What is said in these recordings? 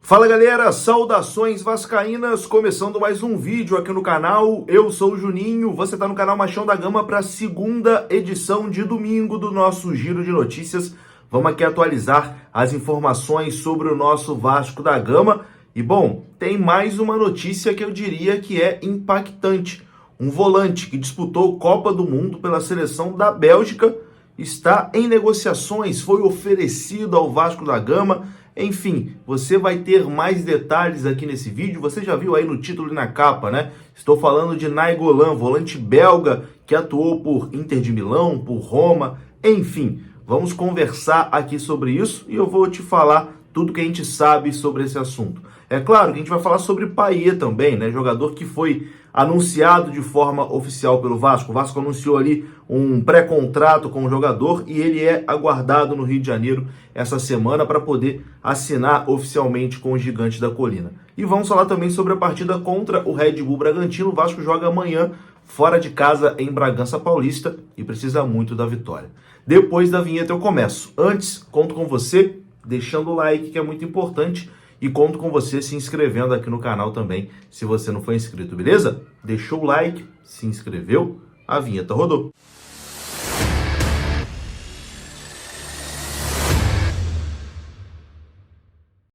Fala galera, saudações vascaínas, começando mais um vídeo aqui no canal. Eu sou o Juninho, você está no canal Machão da Gama para a segunda edição de domingo do nosso Giro de Notícias. Vamos aqui atualizar as informações sobre o nosso Vasco da Gama. E bom, tem mais uma notícia que eu diria que é impactante. Um volante que disputou Copa do Mundo pela seleção da Bélgica está em negociações, foi oferecido ao Vasco da Gama. Enfim, você vai ter mais detalhes aqui nesse vídeo. Você já viu aí no título e na capa, né? Estou falando de Nainggolan, volante belga que atuou por Inter de Milão, por Roma. Enfim, vamos conversar aqui sobre isso e eu vou te falar tudo que a gente sabe sobre esse assunto. É claro que a gente vai falar sobre Payet também, né? Jogador que foi anunciado de forma oficial pelo Vasco. O Vasco anunciou ali um pré-contrato com o jogador e ele é aguardado no Rio de Janeiro essa semana para poder assinar oficialmente com o Gigante da Colina. E vamos falar também sobre a partida contra o Red Bull Bragantino. O Vasco joga amanhã fora de casa em Bragança Paulista e precisa muito da vitória. Depois da vinheta eu começo. Antes, conto com você deixando o like, que é muito importante. E conto com você se inscrevendo aqui no canal também, se você não for inscrito, beleza? Deixou o like, se inscreveu, a vinheta rodou.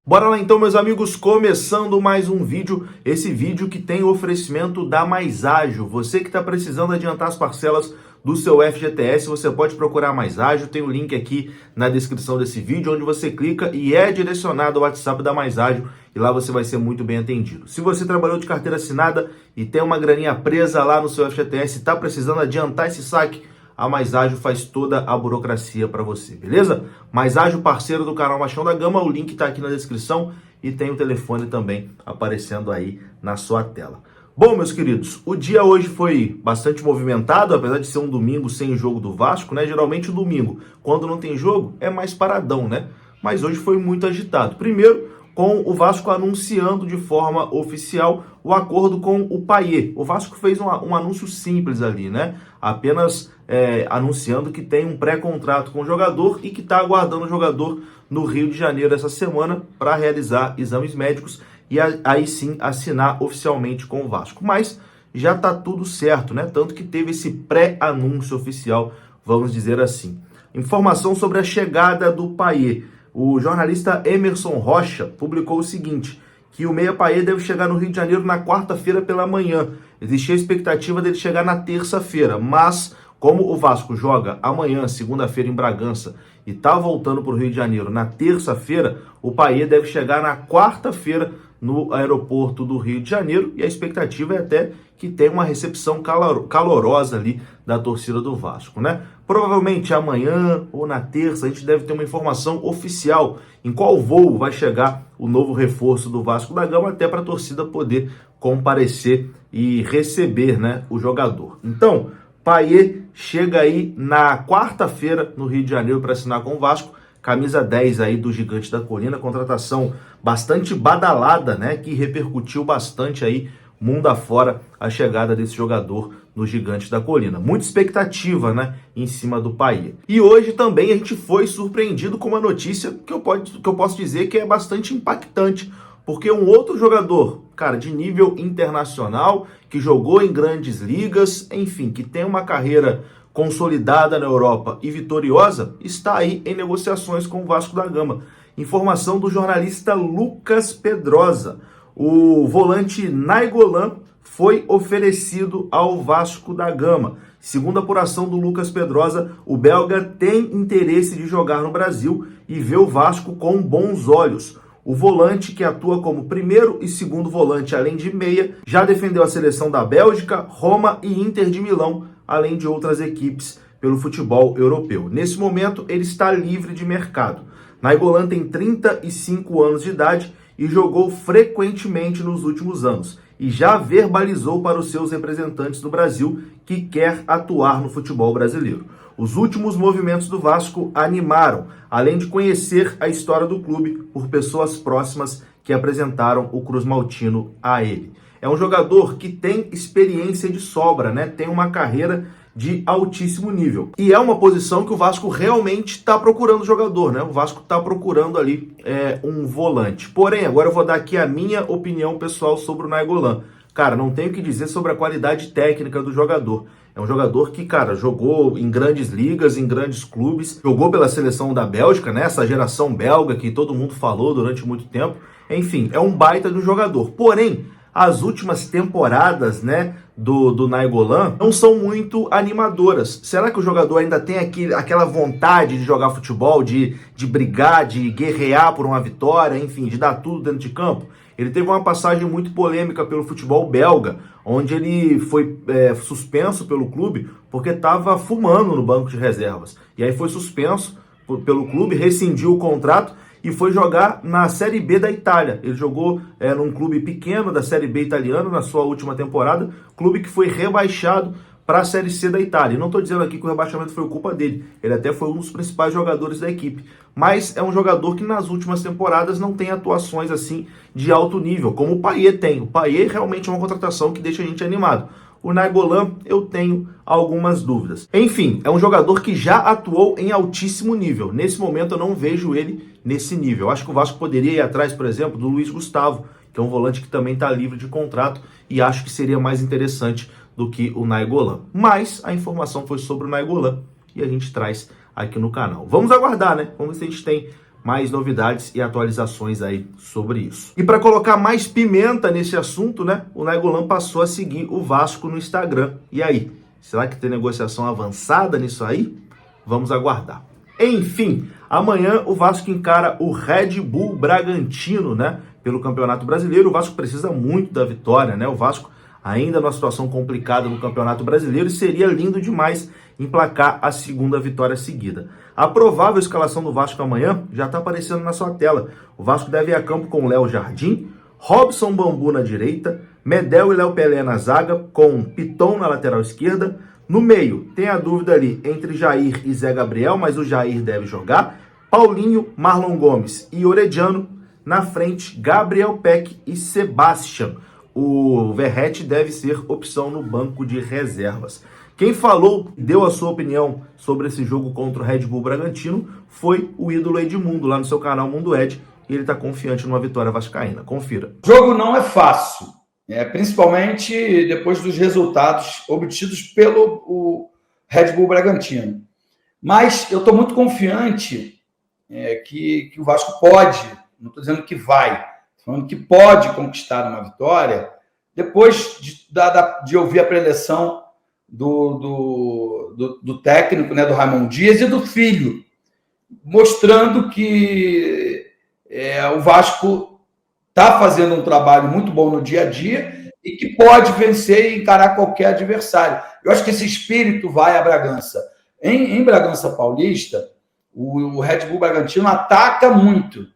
Bora lá então, meus amigos, começando mais um vídeo, esse vídeo que tem oferecimento da Mais Ágil. Você que está precisando adiantar as parcelas do seu FGTS, você pode procurar Mais Ágil, tem o link aqui na descrição desse vídeo, onde você clica e é direcionado ao WhatsApp da Mais Ágil, e lá você vai ser muito bem atendido. Se você trabalhou de carteira assinada e tem uma graninha presa lá no seu FGTS e está precisando adiantar esse saque, a Mais Ágil faz toda a burocracia para você, beleza? Mais Ágil, parceiro do canal Machão da Gama, o link está aqui na descrição e tem o telefone também aparecendo aí na sua tela. Bom, meus queridos, o dia hoje foi bastante movimentado, apesar de ser um domingo sem jogo do Vasco, né? Geralmente o domingo, quando não tem jogo, é mais paradão, né? Mas hoje foi muito agitado. Primeiro, com o Vasco anunciando de forma oficial o acordo com o Payet. O Vasco fez um anúncio simples ali, né? Apenas anunciando que tem um pré-contrato com o jogador e que está aguardando o jogador no Rio de Janeiro essa semana para realizar exames médicos e aí sim assinar oficialmente com o Vasco. Mas já está tudo certo, né? Tanto que teve esse pré-anúncio oficial, vamos dizer assim. Informação sobre a chegada do Payet. O jornalista Emerson Rocha publicou o seguinte, que o meia Payet deve chegar no Rio de Janeiro na quarta-feira pela manhã. Existia a expectativa dele chegar na terça-feira, mas como o Vasco joga amanhã, segunda-feira, em Bragança, e está voltando para o Rio de Janeiro na terça-feira, o Payet deve chegar na quarta-feira no aeroporto do Rio de Janeiro, e a expectativa é até que tenha uma recepção calorosa ali da torcida do Vasco, né? Provavelmente amanhã ou na terça a gente deve ter uma informação oficial em qual voo vai chegar o novo reforço do Vasco da Gama, até para a torcida poder comparecer e receber, né, o jogador. Então, Payet chega aí na quarta-feira no Rio de Janeiro para assinar com o Vasco, camisa 10 aí do Gigante da Colina, contratação bastante badalada, né, que repercutiu bastante aí mundo afora a chegada desse jogador no Gigante da Colina. Muita expectativa, né, em cima do Payet. E hoje também a gente foi surpreendido com uma notícia que eu posso dizer que é bastante impactante, porque um outro jogador, cara, de nível internacional, que jogou em grandes ligas, enfim, que tem uma carreira consolidada na Europa e vitoriosa, está aí em negociações com o Vasco da Gama. Informação do jornalista Lucas Pedrosa. O volante Nainggolan foi oferecido ao Vasco da Gama. Segundo a apuração do Lucas Pedrosa, o belga tem interesse de jogar no Brasil e vê o Vasco com bons olhos. O volante, que atua como primeiro e segundo volante, além de meia, já defendeu a seleção da Bélgica, Roma e Inter de Milão, além de outras equipes pelo futebol europeu. Nesse momento, ele está livre de mercado. Nainggolan tem 35 anos de idade e jogou frequentemente nos últimos anos e já verbalizou para os seus representantes do Brasil que quer atuar no futebol brasileiro. Os últimos movimentos do Vasco animaram, além de conhecer a história do clube por pessoas próximas que apresentaram o Cruz Maltino a ele. É um jogador que tem experiência de sobra, né? Tem uma carreira de altíssimo nível. E é uma posição que o Vasco realmente está procurando jogador, né? O Vasco está procurando ali um volante. Porém, agora eu vou dar aqui a minha opinião pessoal sobre o Nainggolan. Cara, não tenho o que dizer sobre a qualidade técnica do jogador. É um jogador que, cara, jogou em grandes ligas, em grandes clubes, jogou pela seleção da Bélgica, né? Essa geração belga que todo mundo falou durante muito tempo. Enfim, é um baita de um jogador. Porém, as últimas temporadas, né, do Nainggolan não são muito animadoras. Será que o jogador ainda tem aquela vontade de jogar futebol, de brigar, de guerrear por uma vitória, enfim, de dar tudo dentro de campo? Ele teve uma passagem muito polêmica pelo futebol belga, onde ele foi suspenso pelo clube porque estava fumando no banco de reservas. E aí foi suspenso pelo clube, rescindiu o contrato e foi jogar na Série B da Itália. Ele jogou num clube pequeno da Série B italiana na sua última temporada, clube que foi rebaixado para a Série C da Itália. E não estou dizendo aqui que o rebaixamento foi culpa dele, ele até foi um dos principais jogadores da equipe. Mas é um jogador que nas últimas temporadas não tem atuações assim de alto nível, como o Payet tem. O Payet realmente é uma contratação que deixa a gente animado. O Nainggolan, eu tenho algumas dúvidas. Enfim, é um jogador que já atuou em altíssimo nível. Nesse momento eu não vejo ele nesse nível. Eu acho que o Vasco poderia ir atrás, por exemplo, do Luiz Gustavo, que é um volante que também está livre de contrato e acho que seria mais interessante do que o Nainggolan. Mas a informação foi sobre o Nainggolan e a gente traz aqui no canal. Vamos aguardar, né? Vamos ver se a gente tem mais novidades e atualizações aí sobre isso. E para colocar mais pimenta nesse assunto, né? O Nainggolan passou a seguir o Vasco no Instagram. E aí? Será que tem negociação avançada nisso aí? Vamos aguardar. Enfim, amanhã o Vasco encara o Red Bull Bragantino, né? Pelo Campeonato Brasileiro. O Vasco precisa muito da vitória, né? O Vasco ainda numa situação complicada no Campeonato Brasileiro, e seria lindo demais emplacar a segunda vitória seguida. A provável escalação do Vasco amanhã já está aparecendo na sua tela. O Vasco deve ir a campo com Léo Jardim, Robson Bambu na direita, Medel e Léo Pelé na zaga, com Piton na lateral esquerda. No meio, tem a dúvida ali entre Jair e Zé Gabriel, mas o Jair deve jogar. Paulinho, Marlon Gomes e Orediano. Na frente, Gabriel Peck e Sebastian. O Verratti deve ser opção no banco de reservas. Quem falou, deu a sua opinião sobre esse jogo contra o Red Bull Bragantino foi o ídolo Edmundo, lá no seu canal Mundo Ed, e ele está confiante numa vitória vascaína. Confira. O jogo não é fácil, principalmente depois dos resultados obtidos pelo Red Bull Bragantino. Mas eu estou muito confiante que o Vasco pode, não estou dizendo que vai, falando que pode conquistar uma vitória, depois de ouvir a preleção do técnico, né, do Raimon Dias e do filho, mostrando que o Vasco está fazendo um trabalho muito bom no dia a dia e que pode vencer e encarar qualquer adversário. Eu acho que esse espírito vai a Bragança. Em Bragança Paulista, o Red Bull Bragantino ataca muito.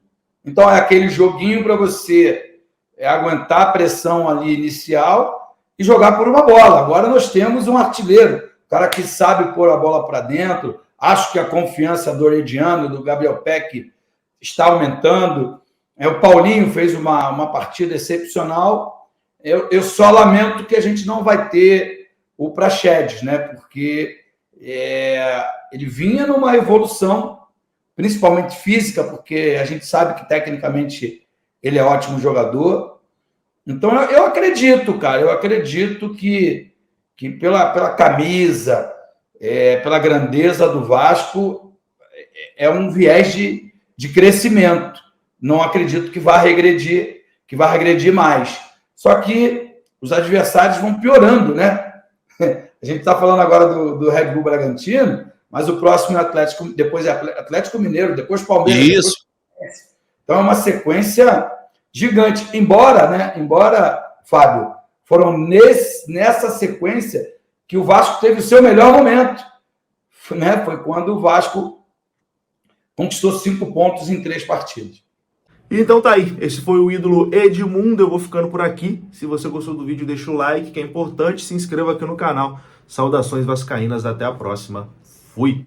Então, é aquele joguinho para você aguentar a pressão ali inicial e jogar por uma bola. Agora nós temos um artilheiro, um cara que sabe pôr a bola para dentro. Acho que a confiança do Orediano, do Gabriel Peck, está aumentando. O Paulinho fez uma partida excepcional. Eu só lamento que a gente não vai ter o Praxedes, né? Porque ele vinha numa evolução, principalmente física, porque a gente sabe que tecnicamente ele é ótimo jogador. Então eu acredito, cara, que pela camisa, pela grandeza do Vasco, é um viés de crescimento. Não acredito que vá regredir mais. Só que os adversários vão piorando, né? A gente está falando agora do Red Bull Bragantino, mas o próximo é Atlético, depois é Atlético Mineiro, depois Palmeiras. Isso. Depois... Então é uma sequência gigante. Embora, Fábio, foram nessa sequência que o Vasco teve o seu melhor momento. Né? Foi quando o Vasco conquistou 5 pontos em 3 partidas. Então tá aí, esse foi o ídolo Edmundo, eu vou ficando por aqui. Se você gostou do vídeo, deixa o like, que é importante, se inscreva aqui no canal. Saudações vascaínas, até a próxima. Fui!